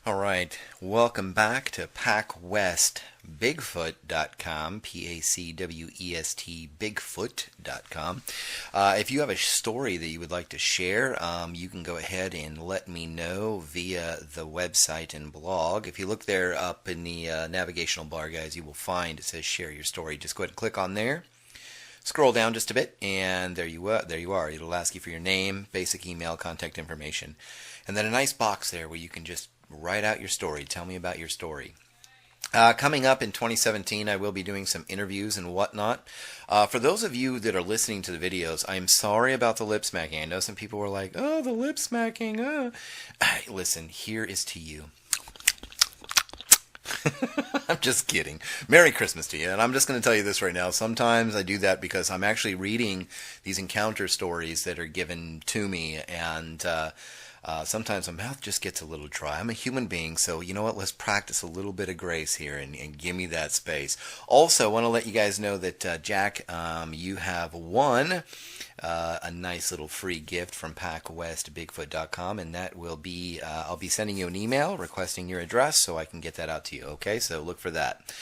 All right, welcome back to PacWestBigfoot.com, Pacwest Bigfoot.com. If you have a story that you would like to share, you can go ahead and let me know via the website and blog. If you look there up in the navigational bar, guys, you will find it says share your story. Just go ahead and click on there. Scroll down just a bit, and there you are. It'll ask you for your name, basic email, contact information, and then a nice box there where you can just write out your story. Tell me about your story. Coming up in 2017, I will be doing some interviews and whatnot. For those of you that are listening to the videos, I'm sorry about the lip smacking. I know some people were like, oh, the lip smacking. Listen, here is to you. I'm just kidding. Merry Christmas to you. And I'm just going to tell you this right now. Sometimes I do that because I'm actually reading these encounter stories that are given to me, and sometimes my mouth just gets a little dry. I'm a human being, so you know what? Let's practice a little bit of grace here and give me that space. Also, I want to let you guys know that, Jack, you have won a nice little free gift from PacWestBigfoot.com, and that will be, I'll be sending you an email requesting your address so I can get that out to you, okay? So look for that.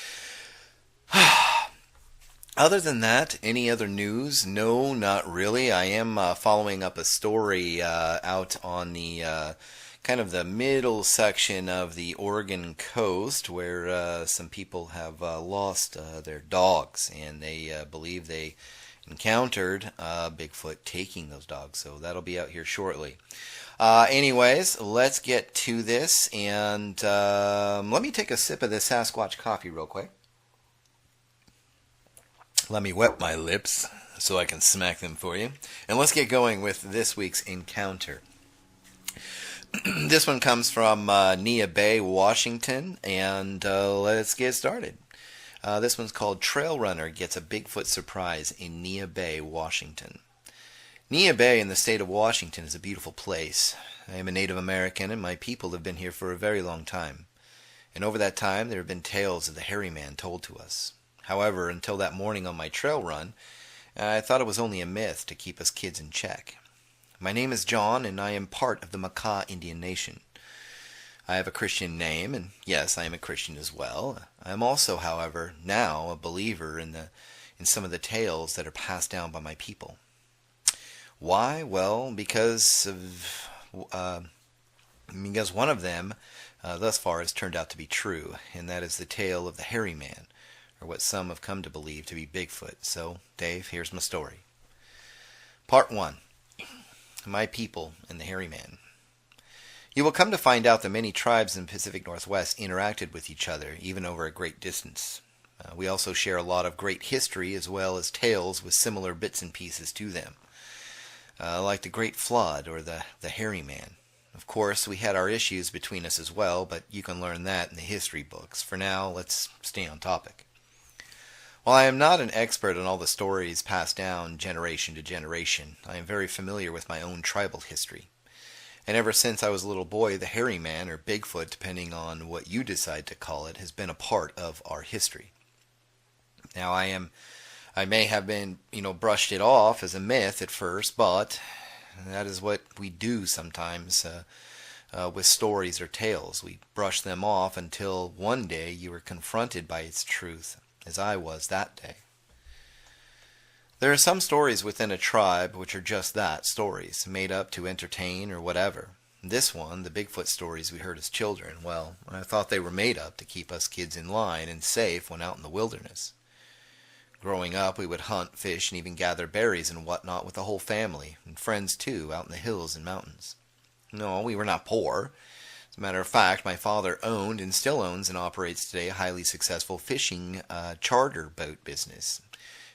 Other than that, any other news? No, not really. I am following up a story out on the kind of the middle section of the Oregon coast where some people have lost their dogs, and they believe they encountered Bigfoot taking those dogs. So that'll be out here shortly. Anyways, let's get to this, and let me take a sip of this Sasquatch coffee real quick. Let me wet my lips so I can smack them for you. And let's get going with this week's encounter. This one comes from Neah Bay, Washington, and let's get started. This one's called Trail Runner Gets a Bigfoot Surprise in Neah Bay, Washington. Neah Bay in the state of Washington is a beautiful place. I am a Native American, and my people have been here for a very long time. And over that time, there have been tales of the hairy man told to us. However, until that morning on my trail run, I thought it was only a myth to keep us kids in check. My name is John, and I am part of the Makah Indian Nation. I have a Christian name, and yes, I am a Christian as well. I am also, however, now a believer in some of the tales that are passed down by my people. Why? Well, because one of them thus far has turned out to be true, and that is the tale of the hairy man, or what some have come to believe to be Bigfoot. So, Dave, here's my story. Part 1. My people and the hairy man. You will come to find out that many tribes in the Pacific Northwest interacted with each other, even over a great distance. We also share a lot of great history as well as tales with similar bits and pieces to them. Like the Great Flood or the hairy man. Of course, we had our issues between us as well, but you can learn that in the history books. For now, let's stay on topic. While I am not an expert on all the stories passed down generation to generation, I am very familiar with my own tribal history. And ever since I was a little boy, the hairy man, or Bigfoot, depending on what you decide to call it, has been a part of our history. Now, I may have been, brushed it off as a myth at first, but that is what we do sometimes with stories or tales. We brush them off until one day you are confronted by its truth, as I was that day. There are some stories within a tribe which are just that, stories, made up to entertain or whatever. This one, the Bigfoot stories we heard as children, well, I thought they were made up to keep us kids in line and safe when out in the wilderness. Growing up, we would hunt, fish, and even gather berries and whatnot with the whole family, and friends too, out in the hills and mountains. No, we were not poor. As a matter of fact, my father owned and still owns and operates today a highly successful fishing charter boat business.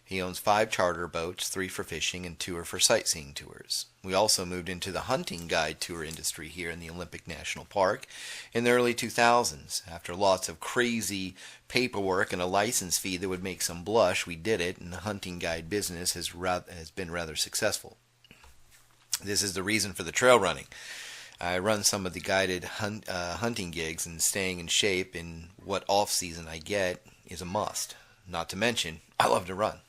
He owns 5 charter boats, 3 for fishing and 2 are for sightseeing tours. We also moved into the hunting guide tour industry here in the Olympic National Park in the early 2000s. After lots of crazy paperwork and a license fee that would make some blush, we did it, and the hunting guide business has been rather successful. This is the reason for the trail running. I run some of the guided hunting gigs, and staying in shape in what off-season I get is a must. Not to mention, I love to run.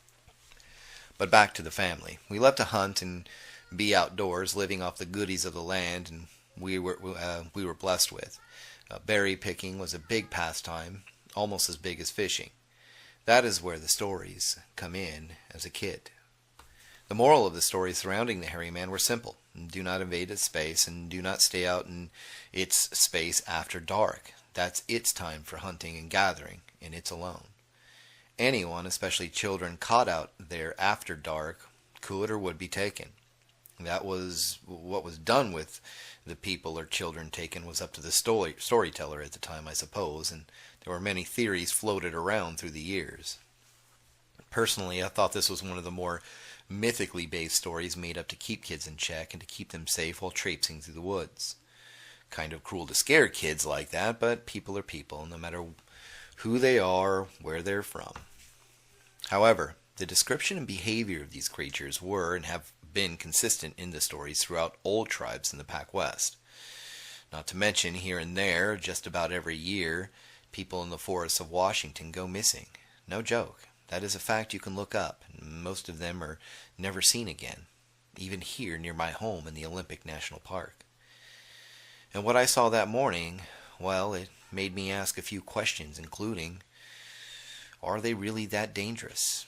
But back to the family. We love to hunt and be outdoors, living off the goodies of the land and we were blessed with. Berry picking was a big pastime, almost as big as fishing. That is where the stories come in as a kid. The moral of the stories surrounding the hairy man were simple. Do not invade its space, and do not stay out in its space after dark. That's its time for hunting and gathering, and it's alone. Anyone, especially children, caught out there after dark could or would be taken. That was what was done with the people or children taken was up to the storyteller at the time, I suppose, and there were many theories floated around through the years. Personally, I thought this was one of the more mythically based stories made up to keep kids in check and to keep them safe while traipsing through the woods. Kind of cruel to scare kids like that, but people are people, no matter who they are, where they're from. However, the description and behavior of these creatures were and have been consistent in the stories throughout old tribes in the Pac West. Not to mention, here and there, just about every year, people in the forests of Washington go missing. No joke. That is a fact you can look up, and most of them are never seen again, even here near my home in the Olympic National Park. And what I saw that morning, well, it made me ask a few questions, including, are they really that dangerous?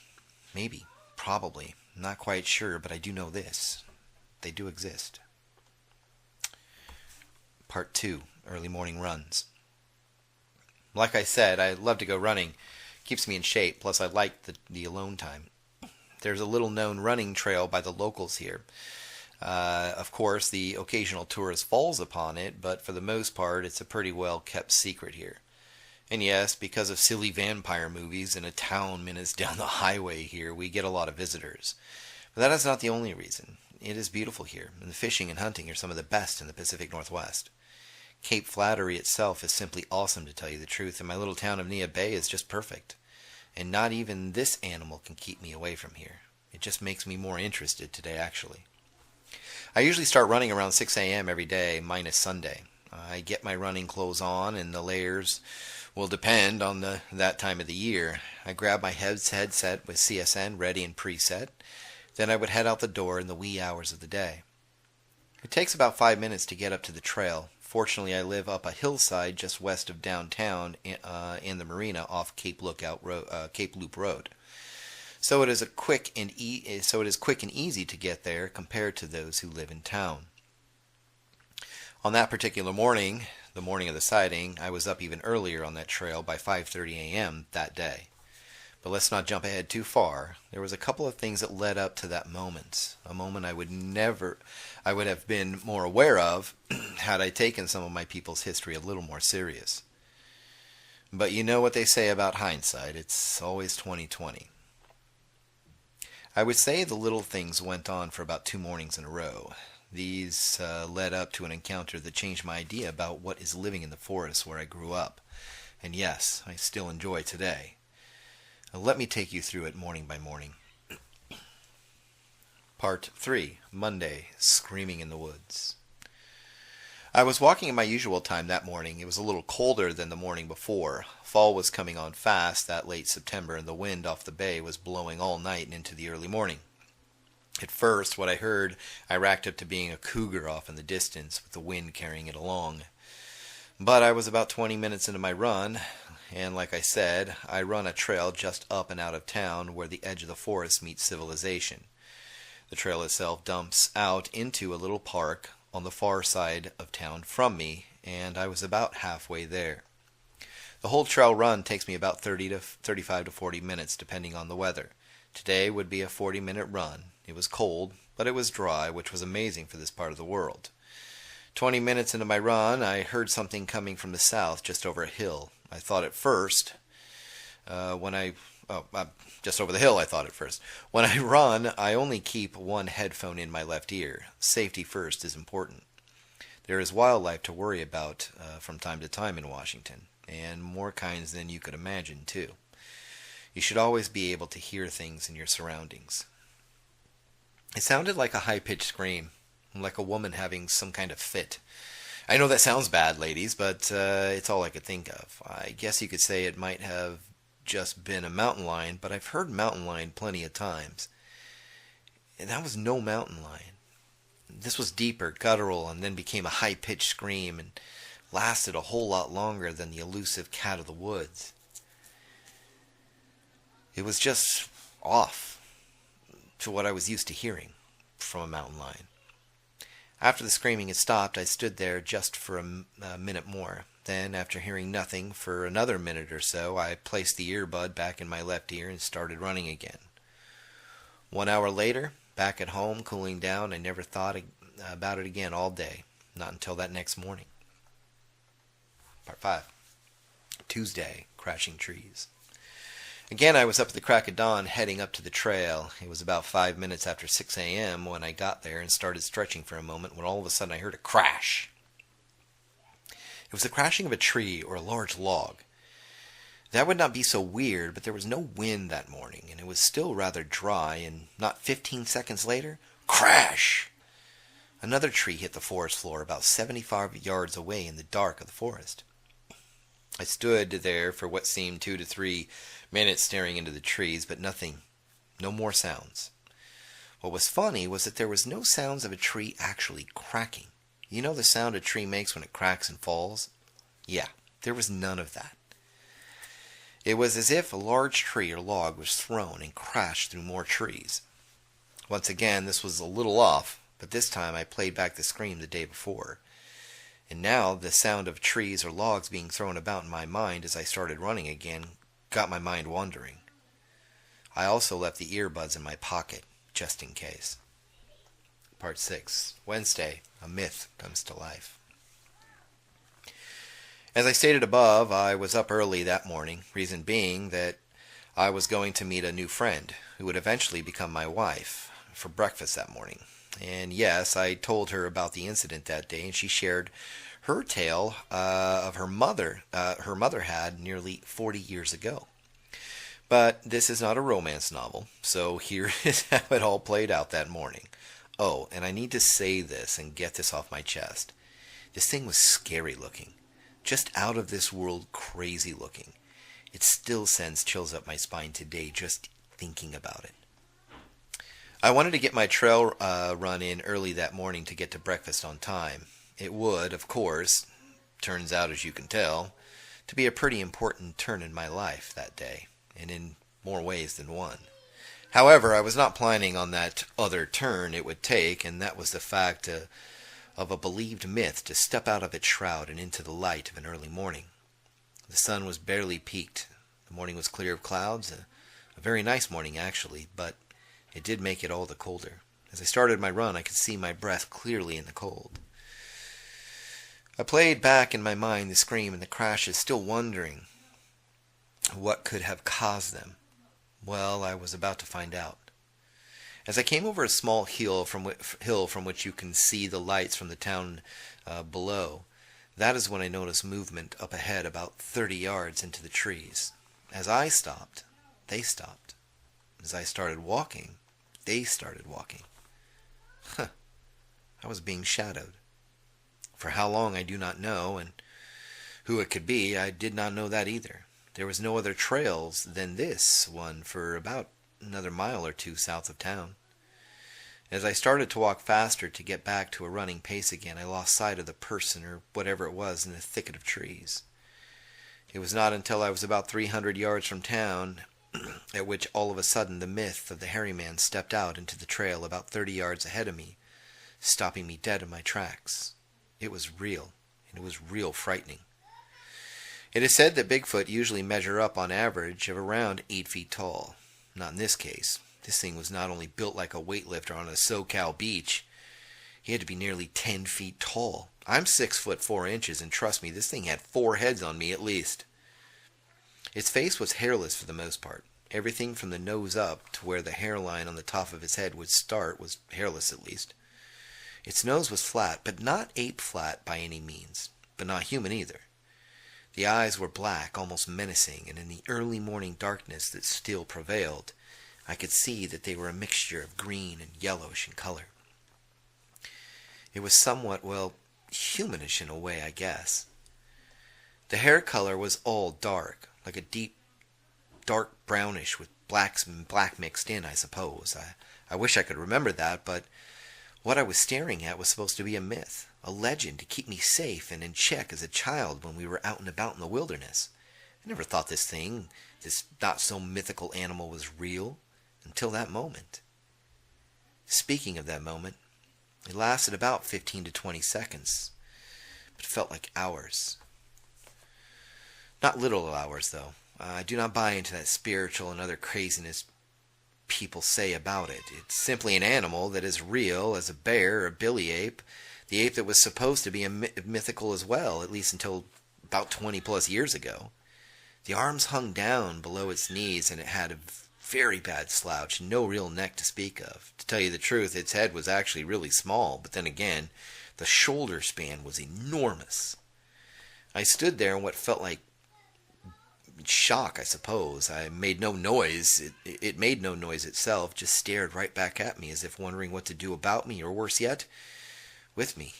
Maybe, probably, not quite sure, but I do know this. They do exist. Part 2, early morning runs. Like I said, I love to go running. Keeps me in shape, plus I like the alone time. There's a little known running trail by the locals here. Of course, the occasional tourist falls upon it, but for the most part, it's a pretty well kept secret here. And yes, because of silly vampire movies in a town minutes down the highway here, we get a lot of visitors. But that is not the only reason. It is beautiful here, and the fishing and hunting are some of the best in the Pacific Northwest. Cape Flattery itself is simply awesome, to tell you the truth, and my little town of Neah Bay is just perfect. And not even this animal can keep me away from here. It just makes me more interested today, actually. I usually start running around 6 a.m. every day, minus Sunday. I get my running clothes on, and the layers will depend on that time of the year. I grab my headset with CSN ready and preset. Then I would head out the door in the wee hours of the day. It takes about 5 minutes to get up to the trail. Fortunately, I live up a hillside just west of downtown in the marina off Cape Loop Road. So it is quick and easy to get there compared to those who live in town. On that particular morning, the morning of the sighting, I was up even earlier on that trail by 5:30 a.m. that day. But let's not jump ahead too far. There was a couple of things that led up to that moment, a moment I would have been more aware of had I taken some of my people's history a little more serious. But you know what they say about hindsight, it's always 20/20. I would say the little things went on for about 2 mornings in a row. These led up to an encounter that changed my idea about what is living in the forest where I grew up. And yes, I still enjoy today. Let me take you through it morning by morning. Part 3, Monday, Screaming in the Woods. I was walking at my usual time that morning. It was a little colder than the morning before. Fall was coming on fast that late September, and the wind off the bay was blowing all night and into the early morning. At first, what I heard I racked up to being a cougar off in the distance, with the wind carrying it along. But I was about 20 minutes into my run, and like I said, I run a trail just up and out of town where the edge of the forest meets civilization. The trail itself dumps out into a little park on the far side of town from me, and I was about halfway there. The whole trail run takes me about 35 to 40 minutes, depending on the weather. Today would be a 40-minute run. It was cold, but it was dry, which was amazing for this part of the world. 20 minutes into my run, I heard something coming from the south, just over a hill. I thought at first, just over the hill, I thought at first. When I run, I only keep one headphone in my left ear. Safety first is important. There is wildlife to worry about from time to time in Washington, and more kinds than you could imagine, too. You should always be able to hear things in your surroundings. It sounded like a high-pitched scream, like a woman having some kind of fit. I know that sounds bad, ladies, but it's all I could think of. I guess you could say it might have just been a mountain lion, but I've heard mountain lion plenty of times. And that was no mountain lion. This was deeper, guttural, and then became a high-pitched scream, and lasted a whole lot longer than the elusive cat of the woods. It was just off to what I was used to hearing from a mountain lion. After the screaming had stopped, I stood there just for a minute more. Then, after hearing nothing for another minute or so, I placed the earbud back in my left ear and started running again. 1 hour later, back at home, cooling down, I never thought about it again all day. Not until that next morning. Part 5. Tuesday, crashing trees. Again, I was up at the crack of dawn, heading up to the trail. It was about 5 minutes after 6 a.m. when I got there and started stretching for a moment, when all of a sudden I heard a crash. It was the crashing of a tree or a large log. That would not be so weird, but there was no wind that morning, and it was still rather dry, and not 15 seconds later, crash! Another tree hit the forest floor about 75 yards away in the dark of the forest. I stood there for what seemed 2 to 3 minutes staring into the trees, but nothing, no more sounds. What was funny was that there was no sounds of a tree actually cracking. You know the sound a tree makes when it cracks and falls? Yeah, there was none of that. It was as if a large tree or log was thrown and crashed through more trees. Once again, this was a little off, but this time I played back the scream the day before. And now the sound of trees or logs being thrown about in my mind as I started running again got my mind wandering. I also left the earbuds in my pocket, just in case. Part 6. Wednesday, a myth comes to life. As I stated above, I was up early that morning, reason being that I was going to meet a new friend, who would eventually become my wife, for breakfast that morning. And yes, I told her about the incident that day, and she shared her tale of her mother had nearly 40 years ago. But this is not a romance novel, so here is how it all played out that morning. Oh, and I need to say this and get this off my chest. This thing was scary looking. Just out of this world crazy looking. It still sends chills up my spine today just thinking about it. I wanted to get my trail run in early that morning to get to breakfast on time. It would, of course, turns out as you can tell, to be a pretty important turn in my life that day, and in more ways than one. However, I was not planning on that other turn it would take, and that was the fact of a believed myth to step out of its shroud and into the light of an early morning. The sun was barely peaked. The morning was clear of clouds, a very nice morning actually, but it did make it all the colder. As I started my run, I could see my breath clearly in the cold. I played back in my mind the scream and the crashes, still wondering what could have caused them. Well, I was about to find out. As I came over a small hill from which you can see the lights from the town below, that is when I noticed movement up ahead about 30 yards into the trees. As I stopped, they stopped. As I started walking, they started walking. I was being shadowed. For how long I do not know, and who it could be, I did not know that either. There was no other trails than this one for about another mile or two south of town. As I started to walk faster to get back to a running pace again, I lost sight of the person or whatever it was in the thicket of trees. It was not until I was about 300 yards from town at which all of a sudden the myth of the hairy man stepped out into the trail about 30 yards ahead of me, stopping me dead in my tracks. It was real, and it was real frightening. It is said that Bigfoot usually measure up on average of around 8 feet tall. Not in this case. This thing was not only built like a weightlifter on a SoCal beach, he had to be nearly 10 feet tall. I'm 6 foot 4 inches, and trust me, this thing had 4 heads on me at least. Its face was hairless for the most part. Everything from the nose up to where the hairline on the top of his head would start was hairless at least. Its nose was flat, but not ape flat by any means, but not human either. The eyes were black, almost menacing, and in the early morning darkness that still prevailed, I could see that they were a mixture of green and yellowish in color. It was somewhat, well, humanish in a way, I guess. The hair color was all dark, like a deep, dark brownish with black mixed in, I suppose. I wish I could remember that, but what I was staring at was supposed to be a myth. a legend to keep me safe and in check as a child when we were out and about in the wilderness. I never thought this not so mythical animal was real until that moment. Speaking of that moment, it lasted about 15 to 20 seconds, but it felt like hours. Not little hours, though. I do not buy into that spiritual and other craziness people say about it. It's simply an animal that is real as a bear or a billy ape, the ape that was supposed to be mythical as well, at least until about 20 plus years ago. The arms hung down below its knees, and it had a very bad slouch, no real neck to speak of. To tell you the truth, its head was actually really small, but then again, the shoulder span was enormous. I stood there in what felt like shock, I suppose. I made no noise. It made no noise itself, just stared right back at me as if wondering what to do about me, or worse yet, with me.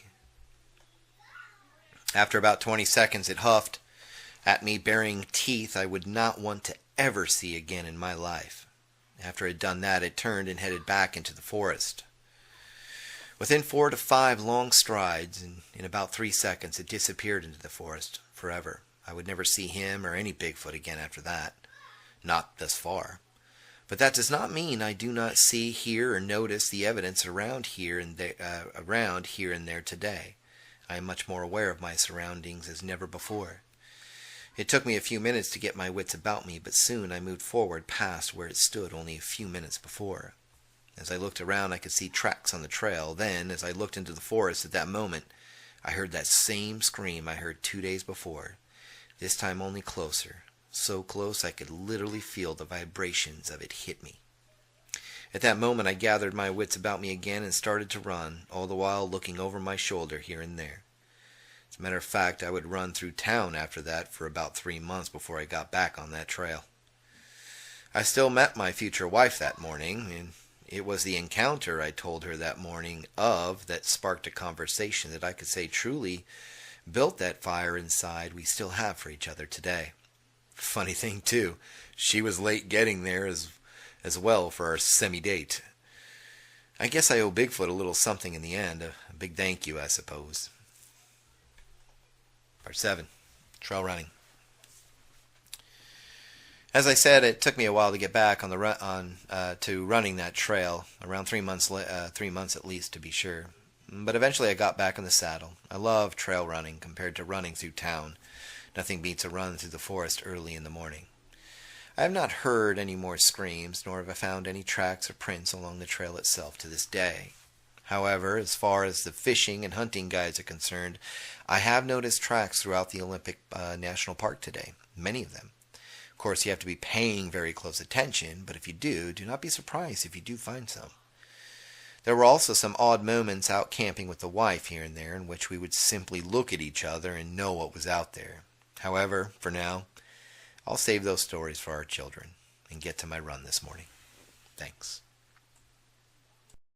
After about 20 seconds, it huffed at me, baring teeth I would not want to ever see again in my life. After it had done that, it turned and headed back into the forest. Within 4 to 5 long strides, and in about 3 seconds, it disappeared into the forest forever. I would never see him or any Bigfoot again after that. Not thus far. But that does not mean I do not see, hear, or notice the evidence around here and there today. I am much more aware of my surroundings as never before. It took me a few minutes to get my wits about me, but soon I moved forward past where it stood only a few minutes before. As I looked around, I could see tracks on the trail. Then, as I looked into the forest at that moment, I heard that same scream I heard 2 days before. This time only closer, so close I could literally feel the vibrations of it hit me. At that moment I gathered my wits about me again and started to run, all the while looking over my shoulder here and there. As a matter of fact, I would run through town after that for about 3 months before I got back on that trail. I still met my future wife that morning, and it was the encounter I told her that morning of that sparked a conversation that I could say truly built that fire inside we still have for each other today. Funny thing, too, she was late getting there as well for our semi-date. I guess I owe Bigfoot a little something in the end, a big thank you, I suppose. Part 7. Trail running. As I said, it took me a while to get back on to running that trail, around 3 months, 3 months at least to be sure. But eventually I got back in the saddle. I love trail running compared to running through town. Nothing beats a run through the forest early in the morning. I have not heard any more screams, nor have I found any tracks or prints along the trail itself to this day. However, as far as the fishing and hunting guides are concerned, I have noticed tracks throughout the Olympic National Park today, many of them. Of course, you have to be paying very close attention, but if you do not be surprised if you do find some. There were also some odd moments out camping with the wife here and there in which we would simply look at each other and know what was out there. However, for now, I'll save those stories for our children and get to my run this morning. Thanks.